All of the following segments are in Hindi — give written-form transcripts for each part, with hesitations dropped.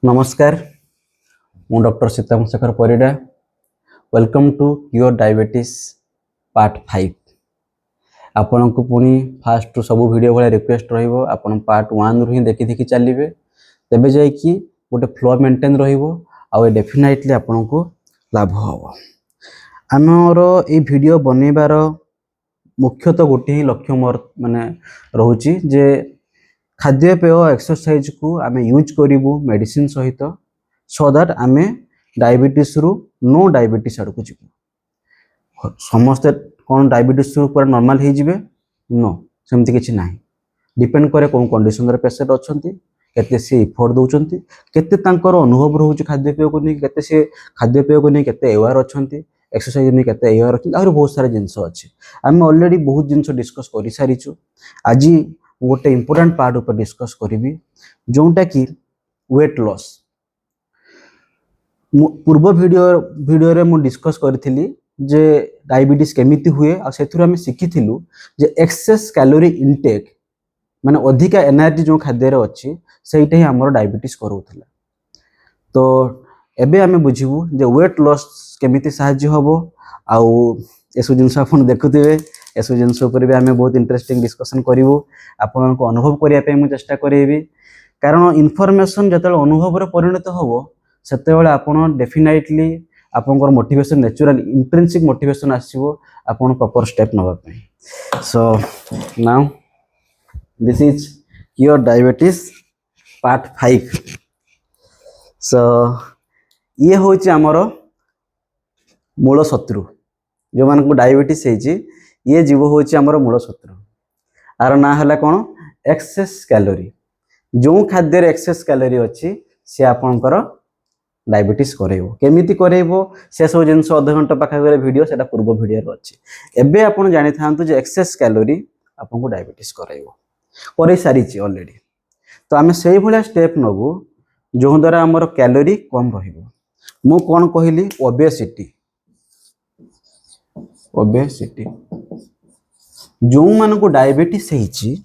नमस्कार मु डॉक्टर सीताम Shekhar Parida welcome to cure diabetes part 5 आपण को पुणी फास्ट टू सब वीडियो भाई रिक्वेस्ट रहिबो आपण पार्ट 1 रु ही देखि देखि चलिबे तेबे जाय कि गोटे फ्लो मेंटेन रहिबो आ डेफिनेटली आपण को लाभ हो आमर ए वीडियो बनैबार मुख्यतः गोटे ही लक्ष्य मोर माने रहउची जे खाद्यपेय एक्सरसाइज को आम यूज करूँ मेडिसिन सहित सो दैट आम डायबिटीज रु नो डायबिटीज आड़ को जीव समस्ते कौन डायबिटीज रु पूरा नॉर्मल हो जाए नो सेमती किसी ना डिपेंड करे कौन कंडीशन पेशेंट अच्छा केते सी इफोर्ट दौरान केते अनुभव रोचे खाद्यपेय को नहीं केते सी खाद्यपेय को नहीं केते अवेयर अच्छा एक्सरसाइज नहीं केते अवेयर अच्छा और बहुत सारा जिनस अच्छे आम ऑलरेडी बहुत जिनस डिस्कस कर सारीचु आज गोटे इंपोर्टेंट पार्ट ऊपर डिस्कस करी जोटा कि वेट लॉस पूर्व वीडियो रे मु डिस्कस करी जे डायबिटीज केमिति हुए आ सेथुर हम शिखिथिलु जे एक्सेस कैलोरी इनटेक माने अधिका एनर्जी जो खाद्य रे अछि सेइटा ही हमर डायबिटीज करूथला तो एबे हमें बुझिबु जे वेट लॉस केमिति सहाय्य हबो आ एसु जिनस आपण देखुथिबे एसु जिनस ऊपर भी आम बहुत इंटरेस्टिंग डिस्कशन करूँ आपण को अनुभव करने मुझे चेष्टा करेबी कारण इनफॉरमेशन जो अनुभव परिणत हम से आपड़ डेफिनेटली आपंकर मोटिवेशन नेचुरल इंट्रिंसिक मोटिवेशन आसो आपन प्रॉपर स्टेप नापी so now this is your diabetes part 5 सो ये हूँ आमर मूल शत्रु जो मान डायबिटीज ये जीव हूँ आमर मूल शत्रु आर ना है कौन एक्सेस कैलोरी जो खाद्य एक्सेस कैलोरी अच्छी सी आपणकर डायबिटीज करेबो केमिति करेबो से सब जिनस अध घंटा पाखापाखि वीडियो से पूर्व वीडियो अच्छी एबे आपण जानि थांतु जे एक्सेस कैलोरी आपन को डायबिटीज करेबो करे सारी ऑलरेडी तो आम से भाया स्टेप नबू जो द्वारा आमर कैलोरी कम रहिबो मु कोन कहली ओबेसिटी ओबेसिटी जो मान को डायबिटीज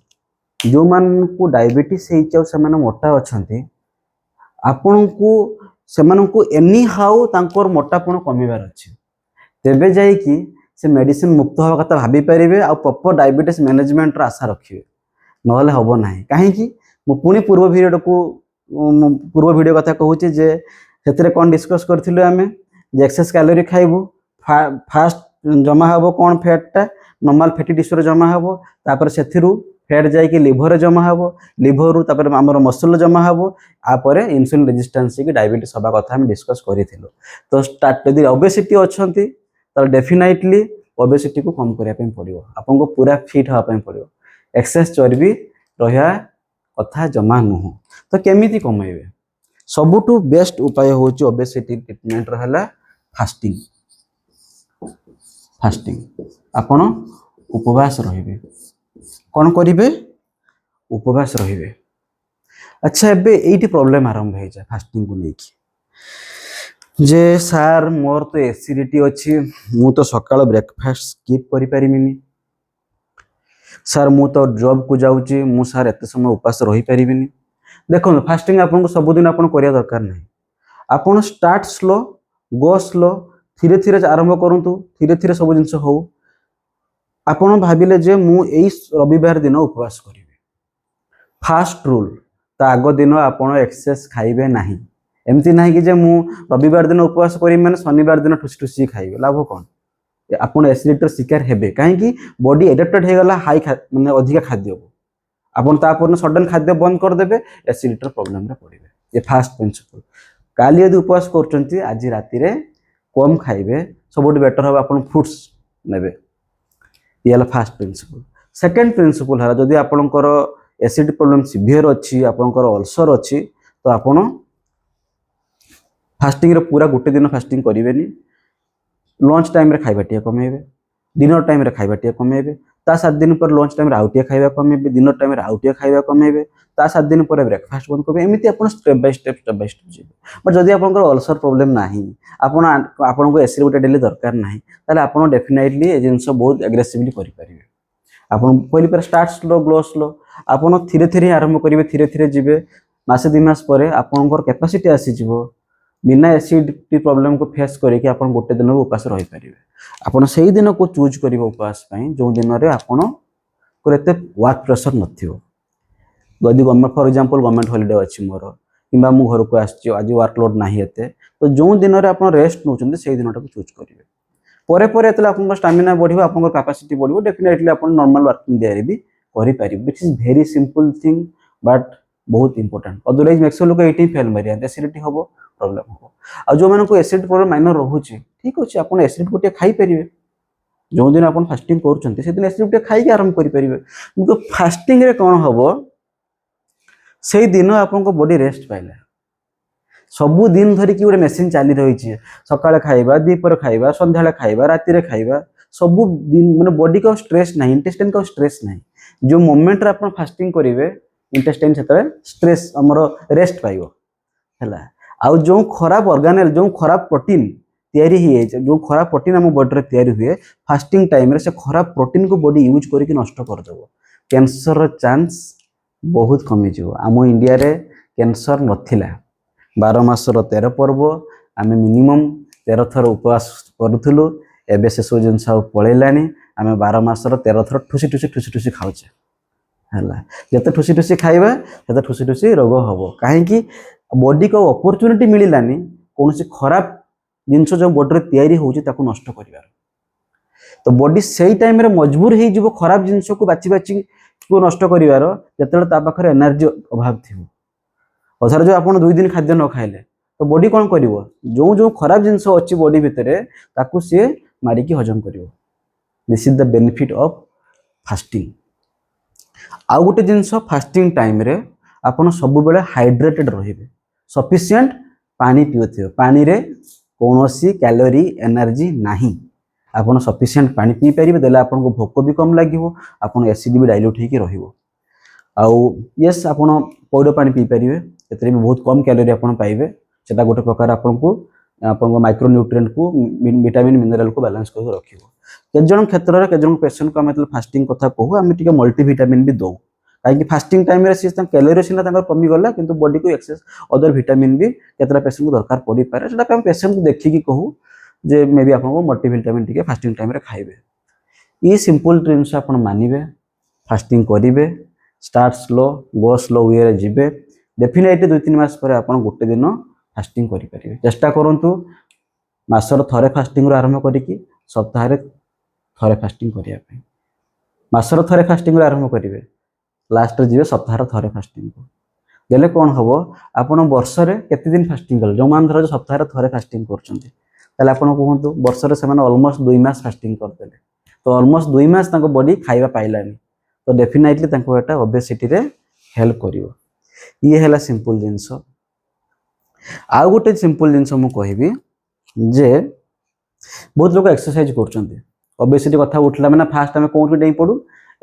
जो मान को डायबिटीज से मोटा अच्छा आपण को एनी हाउ तांकर मोटापण कमिबार अच्छे तेबे जाई कि से मेडिसिन मुक्त हवा कथा भाभी पारे आ प्रॉपर डायबिटीज मैनेजमेंट आशा रखिए नहले हम ना कहीं पुणी पूर्व वीडियो कथा कहूँ जे से कौन डिस्कस करूँ आम एक्सेस कैलोरी खाइबू फास्ट जमा हम कौन फैटा नॉर्मल फैटी टिश्यू जमा हम तापर से फैट जाकि लिभर जमा हम लिभर तापर आमर मसल जमा हम आपर इनसुलिन रेजिस्टेंस की डायबिटीज हवा कथा हम डिस्कस करूँ तो स्टार्ट यदि ओबेसिटी अच्छा तो डेफिनेटली ओबेसिटी को कम करने पड़ो आपको पूरा फिट हाँपाई पड़ो एक्सेस चर्बी रहा कथा जमा नुह तो केमिति कमेबे सबुठु बेस्ट उपाय हूँ ओबेसिटी ट्रीटमेंट रहा फास्टिंग फास्टिंग आपण उपवास रहिबे कौन करिवे उपवास रहिबे अच्छा एबे एटी प्रॉब्लम आरंभ हो जाए फास्टिंग को लेकिन जे सार मोर तो एसिडिटी अच्छी मु तो सकाळ ब्रेकफास्ट स्किप करि परिमिनी सार मु तो जॉब को जाउची मु सार एते समय उपवास रहि परिबिनी देखो फास्टिंग आपन को सब दिन आपन करिया दरकार नहीं आपन स्टार्ट स्लो गो स्लो धीरे धीरे आरंभ करूँ धीरे धीरे सब जिन हो आपड़ भाविले जे मु एई रविवार दिन उपवास करी फास्ट रूल तो आग दिन आपड़ एक्सेस खाइबे नहीं एमती ना कि जे मु रविवार दिन उपवास करी माने शनिवार दिन ठुसी ठुसी खाइबे लाभ कौन आपड़ एसिडिटी शिकार हेबे कहीं बॉडी एडेप्टेड हो गला हाई माने अधिक खाद्य को आपन तापर सडन खाद्य बंद कर देबे एसिडिटी प्रॉब्लम रे पड़िबे ये फास्ट प्रिंसिपल काली यदि उपवास करचंती आज राति रे कम खाइबे सब बेटर हम आप फ्रुट्स ने ये फास्ट प्रिंसिपल सेकेंड प्रिंसिपल है जदि आपंकर एसिड प्रॉब्लम सीवियर अच्छी आपंकर अल्सर अच्छी तो आपड़ फास्टिंग रे पूरा गोटे दिन फास्टिंग करेंगे लंच टाइम रे खाइबा टिके कमेबे डिनर टाइम रे खाइबा टिके कमेबे ता 7 दिन पर लंच टाइम रे आउटिया खाइबा कमेबे डिनर टाइम रे आउटिया खाइबा कमेबे ता 7 दिन पर ब्रेकफास्ट बंद करेंगे एमती आप स्टेप बाय स्टेप जी बट जदि आपंकर अल्सर प्रॉब्लम नाही आपन को एसिड डेली दरकार नाही ताले आपन डेफिनेटली ए जिंस बहुत एग्रेसिवली करि परिबे आपन पहले पर स्टार्ट स्लो ग्लो स्लो आपन धीरे धीरे आरंभ करेंगे धीरे धीरे जीवे मासे 2 मास पर आपनकर कैपेसिटी आसीजिव बिना एसिडिटी प्रॉब्लम को फेस करके आपन गोटे दिन उपास रही पारिबे। आपन सेही दिन को चूज करिवे उपास पई जो दिन रे आपन को एते वर्क प्रेशर नथियो। यदि government for example government holiday अछि मोर किबा मु घर को आछि आज वर्कलोड नाही एते तो जो दिन रे आपन रेस्ट नउचंदी सेही दिनटा को चूज करिवे। परे परे एतले आपन स्टैमिना बढ़िबो आपन कैपेसिटी बढ़िबो डेफिनेटली आपन नॉर्मल वर्किंग डे रे भी करि पारिबे which is very simple thing but बहुत इंपोर्टेंट। अदरवाइज मैक्सिमम लोग एटी फेल मारिया एसिडिटी हबो प्रॉब्लम हबो। आ जो मानको एसिड प्रॉब्लम माइनर रहउची ठीक अछि आपन एसिड गोटे खाई परिबे जो दिन आपन फास्टिंग करूचंती से दिन एसिड गोटे खाई के आरंभ करि परिबे। किंतु फास्टिंग रे कोन हबो सेही दिन आपन को बॉडी रेस्ट पाइला सबु दिन धरी कि गोटे मेसिन चली रही सकाळे खाइबा दीपर खाइबा संध्याळे खाइबा राति रे खाइबा सबु दिन माने बॉडी को स्ट्रेस नाही इंटेस्टाइन को स्ट्रेस नाही जो मोमेंट रे आपन फास्टिंग करिवे इंटेस्टाइन सेतरे स्ट्रेस हमरो रेस्ट पाइबो हैला। आउ जो खराब ऑर्गेनेल जो खराब प्रोटीन तयारी ही जो खराब प्रोटीन हम बॉडी रे तयारी हुए फास्टिंग टाइम रे से खराब प्रोटीन को बॉडी यूज करके नष्ट कर देबो कैंसर रो चांस बहुत कमी जिवो। आम इंडिया रे कैंसर नथिला 12 मासर 13 पर्व आम मिनिमम 13 थर उपवास करूथुलु एबे से सब जिनस पळेलानी आम 12 मासर 13 थर ठुसी ठुसी ठुसी ठुसी खाउचे हैला। जते ठुसी ठुसी खाइबा सेते ठुसी ठुसी रोग हबो काहे कि बॉडी को अपॉर्चुनिटी मिलिलानी कोनसी खराब जिनस जो बॉडी रे तयारी होउची ताको नष्ट करिवार तो बॉडी सेही टाइम रे मजबूर हे जिवो खराब जिनस को बाची बाची को नष्ट करिवार जतेले ता पाखरे एनर्जी अभाव थिवो। अथर जो आपण 2 दिन खाद्य न खाइले तो बॉडी कोन करिवो जो जो खराब जिनस अछि बॉडी भितरे ताकू से मारी की हजम करिवो। This is the benefit of fasting. आ गोटे जिनस फास्टिंग टाइम रे आपण सब बेले हाइड्रेटेड रहिबे सफिशिएंट पानी पिउथियो पानी रे कोनोसी कैलोरी एनर्जी नाही आपण सफिशिएंट पानी पी परिबे देला आपण को भोक भी कम लागिवो आपण एसिड भी डाइल्यूट हेकी रहिवो। आउ यस आपण पौडो पानी पी परिबे एतरे भी बहुत कम कैलोरी आपण पाइबे सेटा गोटे प्रकार आपण को माइक्रो न्यूट्रिएंट को विटामिन मिनरल को बैलेंस कर रखिवो। के जन क्षेत्र रे के जन पेशेंट को हम फास्टिंग कथा कहू हम टिके मल्टीविटामिन भी दो काहे फास्टिंग टाइम रे सिस्टम कैलोरी सिना तांकर कमी गला किंतु बॉडी को एक्सेस अदर विटामिन भी केतरा पेशेंट को दरकार पड़ी पारे सेटा हम पेशेंट को देखि कि कहू जे मे बी आपन को मल्टीविटामिन टिके फास्टिंग टाइम रे खाइबे। ई सिंपल ट्रिम्स आपन मानिबे फास्टिंग करिवे स्टार्ट स्लो गो स्लो वे रे जिबे डेफिनेटली 2-3 मास पर आपन गोटे दिन फास्टिंग करि परिबे। चेष्टा करंतु मासर थरे फास्टिंग रो आरंभ करिकि सप्ताह रे थरे फास्टिंग करिया पे मासर थरे फास्टिंग रो आरंभ करिवे लास्ट रे जिवे सप्ताह रे थरे फास्टिंग को देले कोन हबो आपन वर्ष रे केते दिन फास्टिंग कल जो मान धर सप्ताह रे थरे फास्टिंग करचंती ताले आपन कहंतु वर्ष रे से माने ऑलमोस्ट 2 मास फास्टिंग कर देले तो ऑलमोस्ट 2 मास ताको बॉडी खाइबा पाइलानी तो डेफिनेटली ताको एटा ओबेसिटी रे हेल्प करिवो। ये हैला सिंपल जिंस। आ गोटे सिंपल जिंस मु कहबी जे बहुत लोग एक्सरसाइज करचंती ओबेसिटी कथा उठला माने फास्ट हम कोन डेई पडू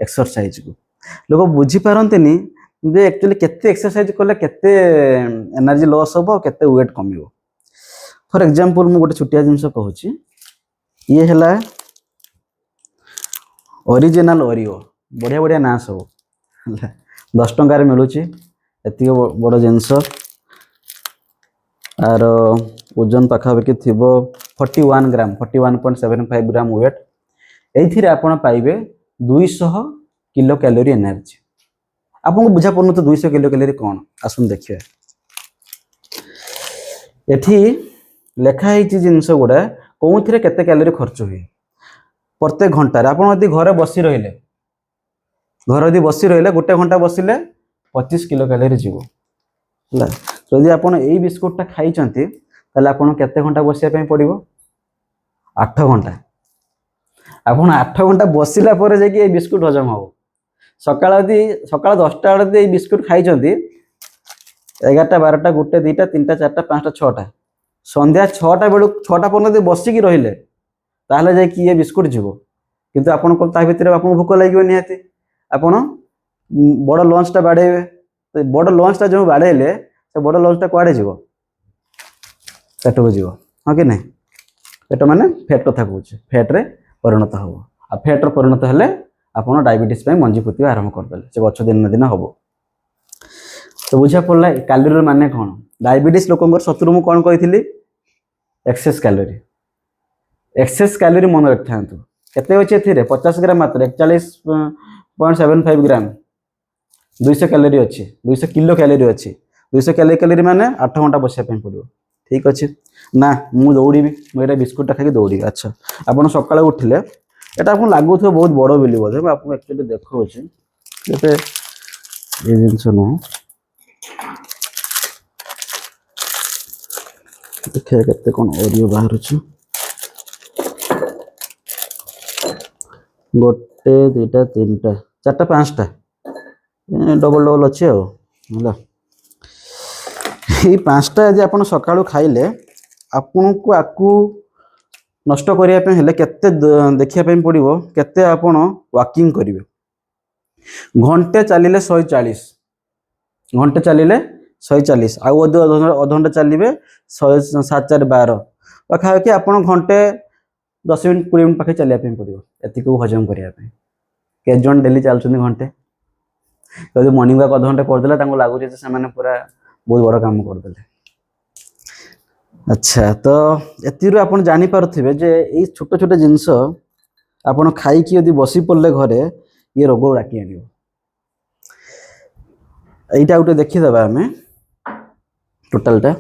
एक्सरसाइज को लोग बुझी पारंतनी जे एक्चुअली केते एक्सरसाइज करले केते एनर्जी लॉस होबो केते वेट कमिवो। फॉर एग्जांपल मु गोटे छुटिया जिंस कहूची ये हैला ओरिजिनल ओरियो बढ़िया बढ़िया ना सब 10 टंका रे मिलुची एति बड़ जिंस आर ओजन पाखापाखि थिबो 41 ग्राम 41.75 ग्राम वेट एथिरे आपण पाइबे 200 किलो कैलोरी एनर्जी। आपन को बुझा पड़न तो 200 किलो कैलोरी कोन आसुन देखिए एठी लेखा है जिनस गुड़ा कौन थे केते कैलोरी खर्च हुए प्रत्येक घंटा आपड़ यदि घरे बसी रहिले घर यदि बसी रहिले गोटे घंटा बसिले 25 किलो कैलोरी जीवो जदि आपन एई बिस्कुटटा खाई चंती ताले आपन केते घंटा बसिया पई पड़िबो 8 घंटा आपन 8 घंटा बसिला परे जे कि ए बिस्कुट हजम हो सकाळ यदि सकाळ 10टा बेले ए बिस्कुट खाई चंती 11टा 12टा 1 2टा 3टा 4टा 5टा 6टा संध्या 6टा बेलू 6टा पर्यंत बसी की रहिले ताहले जे कि ये बिस्कुट जीवो किंतु आपन को ता भितरे आपन भूख लागियो निहाती आपन बड़ लंच टा बाडेबे तो बड़ लंच टा जो बाडेले से बड़ लंच टा कुआडे जीवो पेट को जीवो हां कि नहीं पेट माने फैट कथा कहूछ फैट रे परिणत हो आ फैट रे परिणत हेले आपन डायबिटीज पे मंजी पुतिबा आरंभ कर देले से गछ दिन दिन हबो तो बुझा पड़ला कैलोरी माने कौन डायबिटीज लोकंर शत्रु मु कौन कही एक्सेस कैलोरी एक्सेस कैलोरी मन रखि था केते अच्छे एथिरे 50 ग्राम मात्र 41.75 ग्राम 200 कैलोरी अच्छी 200 किलो कैलोरी अच्छी 200 कैलोरी माने 8 घंटा बसिया पड़ो ठीक अच्छे ना मु दौड़ी मुझे बिस्कुटा खाई दौड़ी अच्छा आप सकाଳେ उठिले यहाँ आपको लगुथ बहुत बड़ बोली बोधे मुझे आपको एक्चुअली देखा ये जिनस नुह देखिए केते कौन ओरियो बाहर गोटे दुईटा तीन टा चार्टा पांचटा डबल डबल अच्छे है पांचटा यदि आप सकाळु खाइले आपन को आकु नष्ट करने हेले केते देखिया पड़ो केते आपण वॉकिंग करेंगे घंटे चलिले 140 घंटे चलिले 140 आउ अधघंटे चलिए 7-4-12 पाखापाखि आप घंटे 10 मिनट 20 मिनट पाखे चलिए पड़ो एति को हजम करने के जन डेली चलुँच घंटे यदि मॉर्निंग वॉक अधघंटे करदे लगुच से पूरा बहुत बड़ काम करदे अच्छा तो एति आप जानीपे जे ये छोट छोट जिनस आपड़ खाई यदि बसी पड़े घरे ये रोग डाकी आने यहीटा गोटे देखीदे आम टोटालटा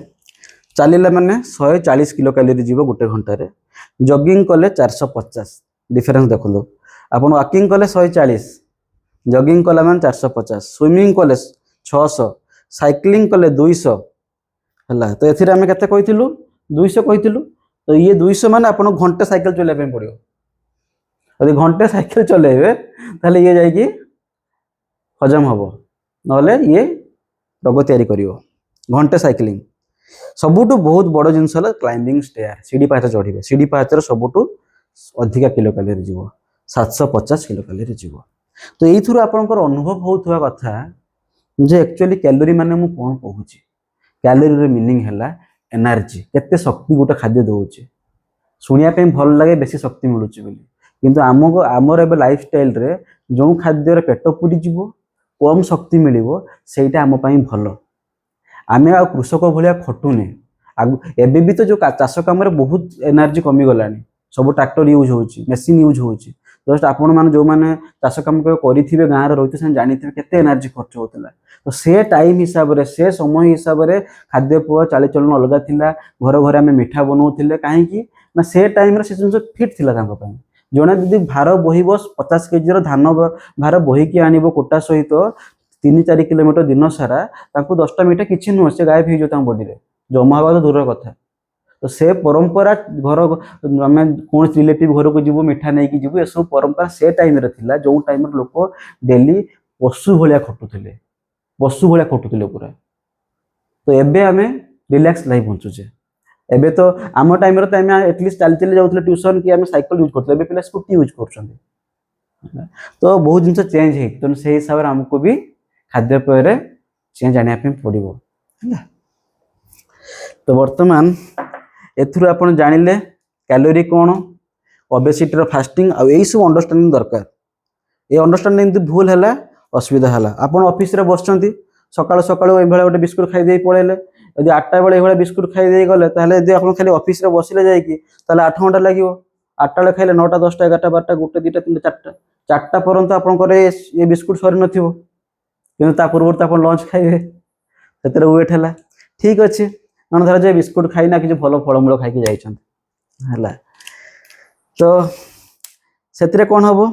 चलिए मैंने 140 किलो कैलोरी जीव गोटे घंटे जॉगिंग कले 450 डिफरेंस देखो आप वॉकिंग कले 140 जॉगिंग कला मैंने 450 स्विमिंग कले 600 साइक्लिंग कले 200 है तो ये आम के 200 कही तो ये 200 मान आप घंटे साइकिल चलने पड़ो यदि घंटे साइकिल चलेबे ताले ये जाइए हजम हम ना ये रोग तैयारी कर घंटे साइकिलिंग सबुठु बहुत बड़ जिनस क्लाइंबिंग स्टेयर सीढ़ी पाहाच चढ़े सीढ़ी पाहाचर सबुठु अधिका किलो कैलोरी जीव 750 किलो कैलोरी जीव तो ये आपंकर अनुभव होता कथा जे एक्चुअली कैलोरी माने मु कौन कहूँ कैलोरी मीनिंग है एनर्जी केते शक्ति गोटे खाद्य दौचे शुणा भल लगे बेसी शक्ति मिलूँ किंतु आमको आमर ए लाइफ स्टाइल रे जो खाद्य पेट पूरी जीव कम शक्ति मिल सेटा आम भल आम आ कृषक भाया खटुने एबे भी तो जो चाष कम बहुत एनर्जी कमीगला सब ट्रैक्टर यूज हो मेसीन यूज हो जस्ट आपण मैंने जो मैंने चाष कम करेंगे गाँव रही से जानी केते एनर्जी खर्च होता तो से टाइम हिसाब से समय हिसाब से खाद्य पेय चालीचलन अलग थिला घर घर आम मिठा बनाऊे कहीं ना से टाइम से जिन फिट थिला जड़े दीदी भार बोहब 50 केजी धान भार बोहिकी आनब कोटा सहित 3-4 किलोमीटर दिन सारा 10टा मिठा किसी नुह से गायब हो बॉडी रे जमा हवा तो दूर कथा तो से परंपरा घर आम कौन रिलेटिव घर को जीव मिठा नहीं कि जीव ये सब परंपरा से टाइम थिला जो टाइम लोक डेली पशु भाया खटुले पशु भाया खटुले पूरा तो एबे आम रिलैक्स लाइफ बंचुचे एबे तो आम टाइम तो आम एटलिस्ट चली चली जाऊँ ट्यूशन कि आम साइकिल यूज करते पे स्कूटी यूज कर तो बहुत जिन चेंज है तेणु से हिसाब से आमको भी खाद्यपेय चेंज आने पड़ो है तो बर्तमान एथुरु आपण जानिले कैलोरी कौन ओबेसिटी फास्टिंग आ यही सब अंडरस्टैंडिंग दरकार ये अंडरस्टैंडिंग भूल है असुविधा है आपन ऑफिस रे बसचंती सकाळ सकाळ ए भले गोटे बिस्कुट खाई दे पळेले यदि 8टा बेले ए बिस्कुट खाई दे गले ताले यदि आपण खाली ऑफिस रे बसिले जाय कि ताले 8 घंटा लागिवो 8टा बेले खाइले 9टा 10टा 11टा 12टा गोटे 2टा 3टा 4टा 4टा परंतु आपण करे ये बिस्कुट सरी नथिवो किंतु ता पूर्व तो आपण लंच खाइबे सेतरे वेट हैला ठीक अछि मन धर जे बिस्कुट खाइना कि भल फलमूल खाइके जाइछन हैला तो सेतरे कोन हबो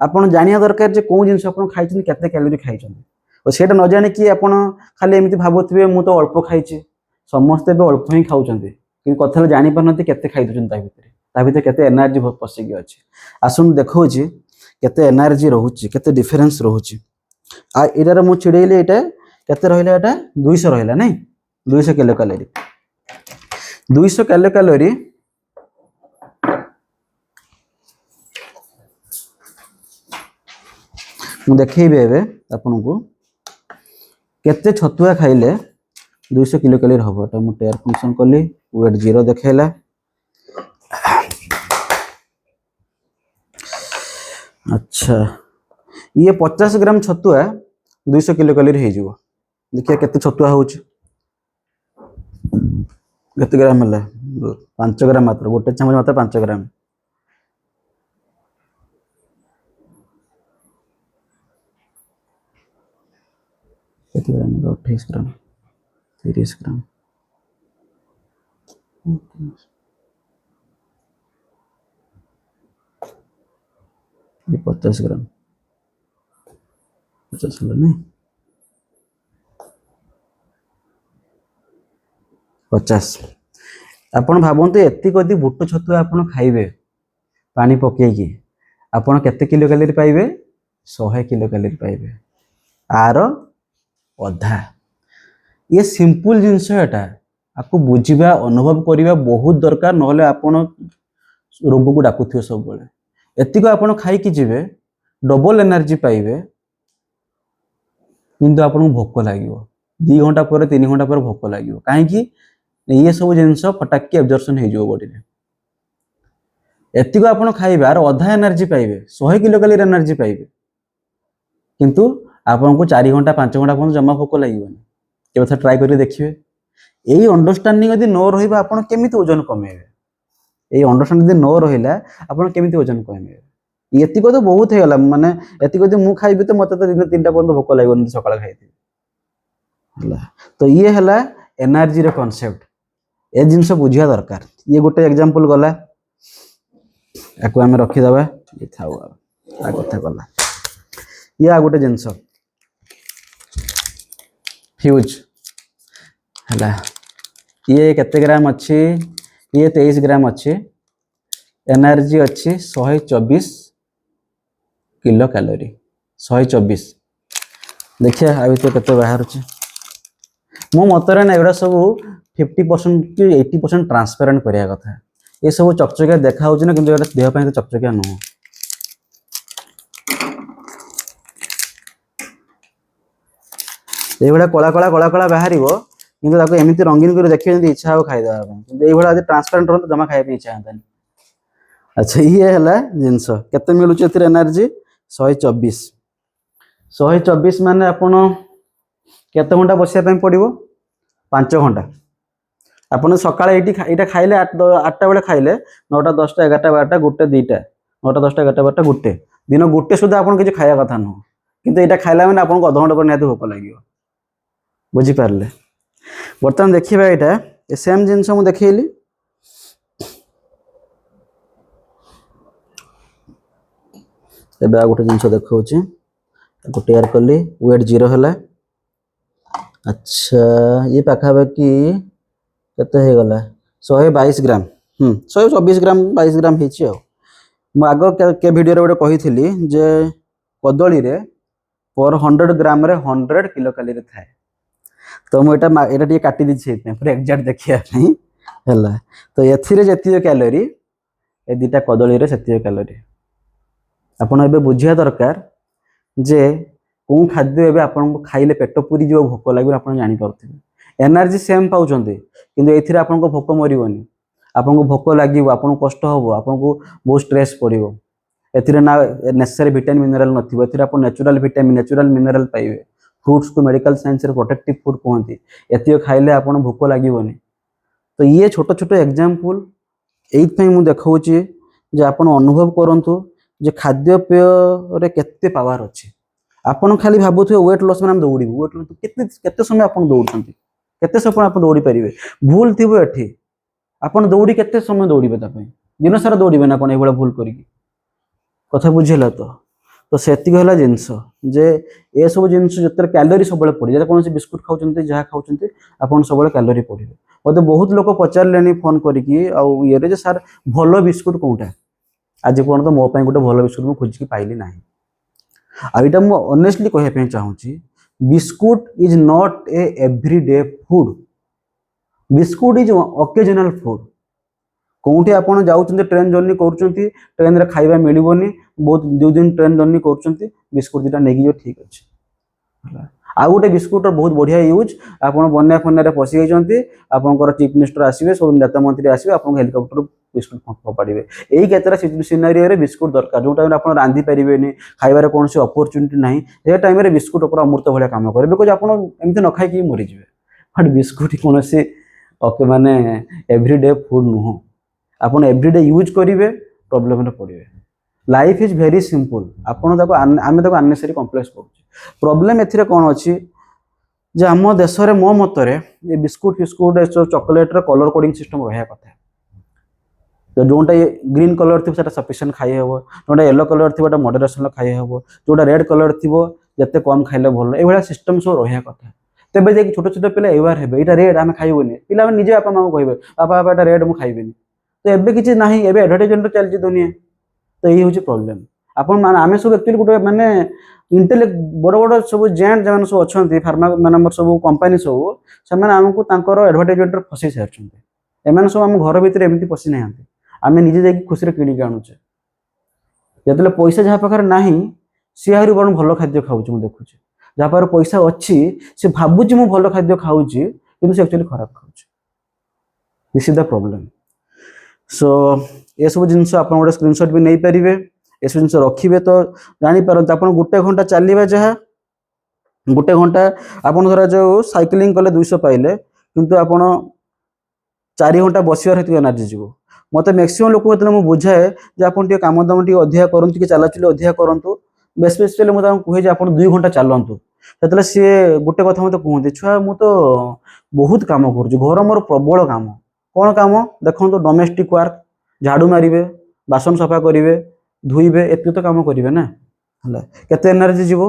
आपण जानिया दरकार जे कोन जिंस आपण खाइछन केते कैलोरी खाइछन और सेटा न जाने कि आपण खाली एमिति भाबुथिबे मु तो अल्प खाइछि समस्त बे अल्प ही खाउछन्ते कि कथा जानि परनते केते खाइ दछन ता भीतर केते एनर्जी पसिगी अछि आसुन देखौछि केते एनर्जी रहउछि केते डिफरेंस रहउछि आ इधर मु छिड़ेले एटा केते रहिला एटा 200 रहिला नै 200 किलो कैलोरी 200 किलो कैलोरी मु देखैबे एबे आपन को केते छतुआ खाइले 200 किलो कैलोरी हबो एटा मु टेयर फंक्शन करली वेट 0 देखेला अच्छा ये 50 ग्राम छतुआ 200 किलो कैलोरी हो देखिए केते छतुआ होउची केते ग्राम है 5 ग्राम मात्र गोटे चामच मात्र 5 ग्राम केते ग्राम 28 ग्राम 30 ग्राम ये 50 ग्राम 50 नहीं 50 आपण भावନ୍ତୁ ଏତିକି ଯଦି ବୁଟ ଛତୁଆ ଆପଣ ଖାଇବେ ପାଣି ପକେଇକି ଆପଣ କେତେ କିଲୋ କ୍ୟାଲୋରୀ ପାଇବେ 100 କିଲୋ କ୍ୟାଲୋରୀ ପାଇବେ आर अधा ये सिंपल जिनस एटा आपको बुझिबा अनुभव करिबा बहुत दरकार नहले आपण रोग को डाकुथियो सब बेले एतिको आपण खाई कि जिवे डबल एनर्जी पाइबे किंतु आपन भोक लागिवो 2 घंटा पर 3 घंटा पर भोक लागिवो काहे कि ये सब जिनस फटाक के एब्जॉर्प्शन हे जो बॉडी रे एतिको आपण खाइबा आर अधा एनर्जी पाइबे 100 किलो कैलोरी एनर्जी पाइबे किंतु आपन को 4 घंटा 5 घंटा पर जमा भोक लागिवो के बथा ट्राई करि देखिबे एई अंडरस्टैंडिंग यदि न रहिबा आपन केमिति वजन कमेबे एई अंडरस्टैंडिंग यदि न रहिला आपन केमिति वजन कमेबे एतिको तो बहुत हे गला माने एतिको यदि मु खाइबे तो मते तो दिन 3टा पर भोक लागिवो सकाळ खाइथि हला तो ये हला एनर्जी रे कांसेप्ट ए जिनस बुझिया दरकार ये गोटे एग्जांपल गला याको हमें रखी दबा ये थाउ आ कथा गला ये आ गोटे जिनस फ्यूज हला ये केते ग्राम अच्छी ये 23 ग्राम अच्छी एनर्जी अच्छी 124 किलो कैलोरी 124 देखिए आ तो केते बाहर अछि मो मतरे ना एडा सब 50% कि 80% ट्रांसपेरेंट करिया कथा ये सब चकचकिया देखा होछि ना किंतु एडा देह पय चकचकिया न ए बडा कोला कोला कोला कोला बाहरिबो किंतु ताको एमिति रंगीन कर देखिए जदी इच्छा हो खाइ देबा किंतु ए बडा ट्रांसपेरेंट रहत जमा खाइ पे इच्छा हतन अच्छा ये हला जिंस केते मिलु छ एथि एनर्जी 124 124 माने आपण केते घंटा बसिया पे पड़िबो 5 घंटा आपण सकाळे एटा खाइले 8टा बेले खाइले 9टा 10टा 11टा 12टा गुटे 2टा 9टा 10टा 11टा 12टा गुटे दिन गुटे सुधा आपण किछ खाया कथा न किंतु एटा खाइला माने आपण को आधा घंटा पर निहाते भोक लागियो बुझी पारले बर्तमान देखिबा एटा ए सेम जिंस मु देखैली एबे आ गोटे जिंस देखौची ताको टेयर करली वेट 0 हला अच्छा ये पाखा बाकी केते हे गला 122 ग्राम 124 ग्राम 22 ग्राम हेची आ मु आगो के वीडियो रे गोटे कहिथिली जे कदली रे पर 100 ग्राम रे 100 किलो कैलोरी थाए तो मु एटा टी काटी दी छै पूरा एग्जैक्ट देखिया नहीं हला तो एथिरे जतियो कैलोरी ए दिटा कदली रे सेतियो कैलोरी आपण एबे बुझिया दरकार जे को खाद्य एबे आपण को खाइले पेट पूरी जो भोक लागबे आपण जानि परथिबे एनर्जी सेम पाउचंती किंतु एथिरे आपण को भोक मरिवनी आपण को भोक लागिवो आपण को कष्ट होबो आपण को बहुत स्ट्रेस पड़िवो एथिरे ना नेसेसरी विटामिन मिनरल नथिबो एथिरे आपण नेचुरल विटामिन नेचुरल मिनरल पाइबे फ्रूट्स को मेडिकल साइंस रे प्रोटेक्टिव फूड कहंती एतियो खाइले आपण भोक लागिवनी तो ये छोटो छोटो एग्जांपल एइथ पई मु देखौची जे आपण अनुभव करंतु जे खाद्य पेय रे केते पावर अछि आपण खाली भाबुथु वेट लॉस में हम दौड़ी वेट लॉस केते केते समय आपण दौड़छंती केते समय आपण दौड़ी परिबे भूल थिबो एठी आपण दौड़ी केते समय दौड़ीबे ता पई दिन सारा दौड़ीबे ना आपण एबोला भूल करिकी कथा बुझिला तो सेति होला जिंस जे ए सब जिंस जतर कैलोरी सबले पड़ी जे कोनसी बिस्कुट खाउचंती जहा खाउचंती आपण सबले कैलोरी पड़िबे ओते बहुत लोक पचारलेनी फोन करिकी आ ये रे जे सर भलो बिस्कुट कोउटा आज कोन तो मो पई गोटे भलो बिस्कुट मु खोजिकी पाइली नाही आ इटा मु ऑनेस्टली कहे पे चाहूची biscuit is not a everyday food biscuit is occasional food कोउठी आपण जाउचंती ट्रेन जर्नी करूचंती ट्रेन रे खाइबा मिलिबोनी बहुत 2 दिन ट्रेन जर्नी करूचंती बिस्कुट दिटा नेगी जो ठीक अछि आउ गोटे बिस्कुटर बहुत बढ़िया यूज आपन बन्या फन्या पशि जाइछन्ती आपनकर चीफ मिनिस्टर आसीबे सब नेता मंत्री आसीबे आपन हेलिकॉप्टर बिस्कुट फोपाड़िबे एई केतरा सिनेरियो रे बिस्कुट दरकार जो टाइम आपन रांधी परिबेनी खाइबारे कोनसी अपॉर्चुनिटी नाही ए टाइम रे बिस्कुट ऊपर अमृत भलिया काम करे बिकॉज़ आपन एमती न खाइ की मरि जिवे बट बिस्कुट कोनसी ओके माने एवरीडे फूड नुह आपन एवरीडे यूज करिवे प्रॉब्लम रे पड़िबे लाइफ इज वेरी सिंपल आपन ताको आमे ताको अननेसेसरी कॉम्प्लेक्स करू प्रॉब्लम एथिरे कोन अछि जे आम देश रे मो मतरे ये बिस्कुट फिस्कुट चॉकलेट रे कलर कोडिंग सिस्टम रहया कथा तो जोटा ग्रीन कलर थी सफिशिएंट खाई हे जोटा येलो कलर थी मॉडरेशन खाई हे जोटा रेड कलर थी जिते कम खाइले भल ये सिस्टम सब रहा कथा तेज जाकि छोट छोट पिला एवार हे यहाँ रेड आम खाइबुनि पिला निजे बापा माँ को कहे बापा बापा रेड मुझे खाइबेनि तो एबे किसी ना एबे एडवर्टाइजमेंट चलती दुनिया तो यही हूँ प्रोब्लेम आपण आम सब एक्चुअली गोटे माने इंटेलेक्ट बड़ बड़ सब जेंट जो सब अच्छा फार्मा मान सब कंपानी सब से आमको एडवर्टाइजमेंट फसी सारी एम सब आम घर भितर एमती पशि ना आम निजे जाकि खुशी किणिक आणुचे जो पैसा जहाँ पाखे ना सी आहरी बड़ भल खाद्य खाऊँ मुझे देखुचे जहाँ पाखे पैसा अच्छी से भावुची मु भल खाद्य खाऊँ कि एक्चुअली खराब खाऊँ this is the problem so ये सब जिन आप गोटे स्क्रीनशॉट भी नहीं पारे ये सब जिन रखिए तो जानीपार आप गोटे घंटा चलिए जहाँ गोटे घंटा आप जो साइकिलिंग कले 200 पाइले किंतु आप 4 घंटा बसवार एनर्जी जीव मत मैक्सिमम लोक मुझे बुझाए आप कम दाम अधिका करूँ कि चलाचुली अधिका करूँ स्पेशली मुझे कहे आप 2 घंटा चलतु से सी गोटे कथा मत कहते छुआ मु तो बहुत कम कर घर मोर प्रबल कम कौन कम देखो डोमेस्टिक वर्क झाड़ू मारे बासन सफा करेंगे धोइबे एत तो कम करेंगे ना केते एनर्जी जीव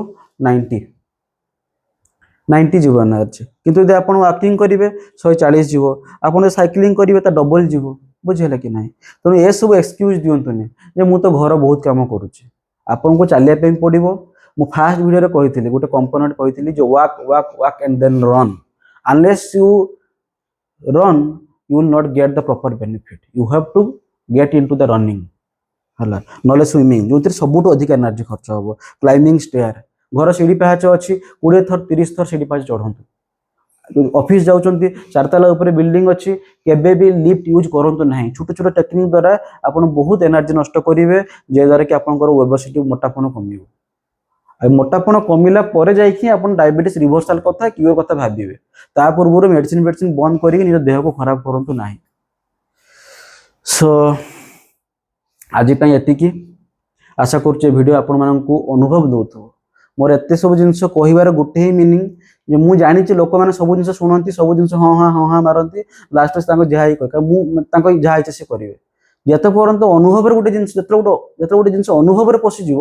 90 जीव एनर्जी किंतु यदि आप वाकिंग करेंगे 140 जीव आप साइकिलिंग करेंगे तो डबल जीव बुझेगा कि ना तेणु ये सब एक्सक्यूज दिंतुनि जे मु तो घर बहुत कम करुच्ची आपन को चलिया पड़ो मु फास्ट वीडियो रे कही गोटे कंपोनेंट कही जो walk walk walk and then run unless you run you will not get the proper benefit you have to get into the running हला नले स्विमिंग जो सबुठ अधिक एनर्जी खर्च हम क्लाइंबिंग स्टेयर घर सीढ़ी पहाच अच्छी 20 थर 30 थर सीढ़ी पहाच चढ़ू ऑफिस जाउछंती 4 तला ऊपर बिल्डिंग अच्छी केबे भी लिफ्ट यूज करंतु नहीं छोट छोट टेक्निक द्वारा आपण बहुत एनर्जी नष्ट करेंगे जे द्वारा कि आपनकर ओबेसिटी मोटापन कमियो मोटापन कमिला पर जाइए आप डायबिटीज रिभर्सल कथा क्योर कथा भाविए ता पूर्व मेडिसिन मेडिसिन बंद करके निज देह को खराब करूँ ना सो आज एतिकी आशा करुचे वीडियो आपण मानक अनुभव दौथ मोर एत सब जिन कहार गोटे ही मिनिंग जे मु जानी लोक मैंने सब जिन शुणती सब जिन हाँ हाँ हाँ हाँ मारती लास्ट जहाँ कह जहाँ इच्छा सी करेंगे जिते पर्यंत अनुभव गोटे जिन गोटे जिन अनुभव पशिजी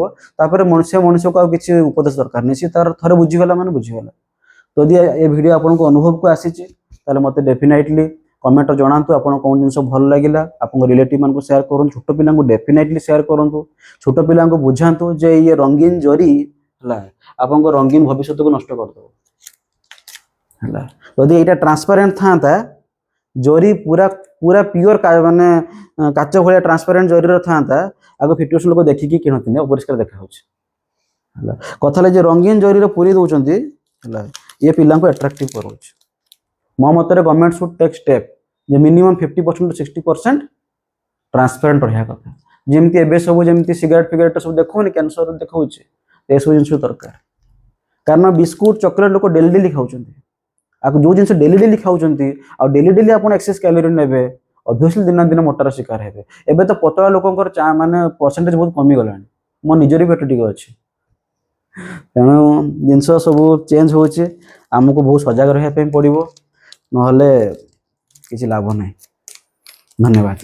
से मनुष्य को किसी उपदेश दरकार नहीं सी तार थे बुझीगला मैंने बुझीगला तो यदि ये वीडियो आपको अनुभव को आसी मत डेफिनेटली कमेंट जनातु आप कौन जिन भल लगे आप रिलेटिव मान शेयर करूँ छोट पिला डेफिनेटली शेयर करूँ छोट पिला बुझातु जे ये रंगीन जरी आप रंगीन भविष्य को नष्ट करदे यदि यहाँ ट्रांसपेरेंट था जरी पूरा पूरा प्योर माने काच भाया ट्रांसपेरेंट जरी था आगे 50% लोग देखिकी किणती अपरिष्कार देखा कथा जे रंगीन जरी पूरी दौरान ये पिला एट्राक्टिव कर मो मत गवर्नमेंट शुड टेक स्टेप जे मिनिमम 50% to 60% ट्रांसपेरेंट रहा कथा जमी एवं सब जमी सिगरेट फिगरेट सब देखो कैंसर देखा ये सब जिन दरकार कारण बिस्कुट चॉकलेट लोग डेली डेली खाऊँ जो जिन डेली डेली खाऊँ डेली डेली आप एक्सेस कैलोरी ने ऑब्वियसली दिन दिन मोटार शिकार हे एबे तो पतला लोकंकर माने परसेंटेज बहुत कमी गला मो निजरी पेट टिके अच्छी तेणु जिनस सब चेंज होचे आमको बहुत सजग रहा पड़ो ना किसी लाभ नहीं धन्यवाद।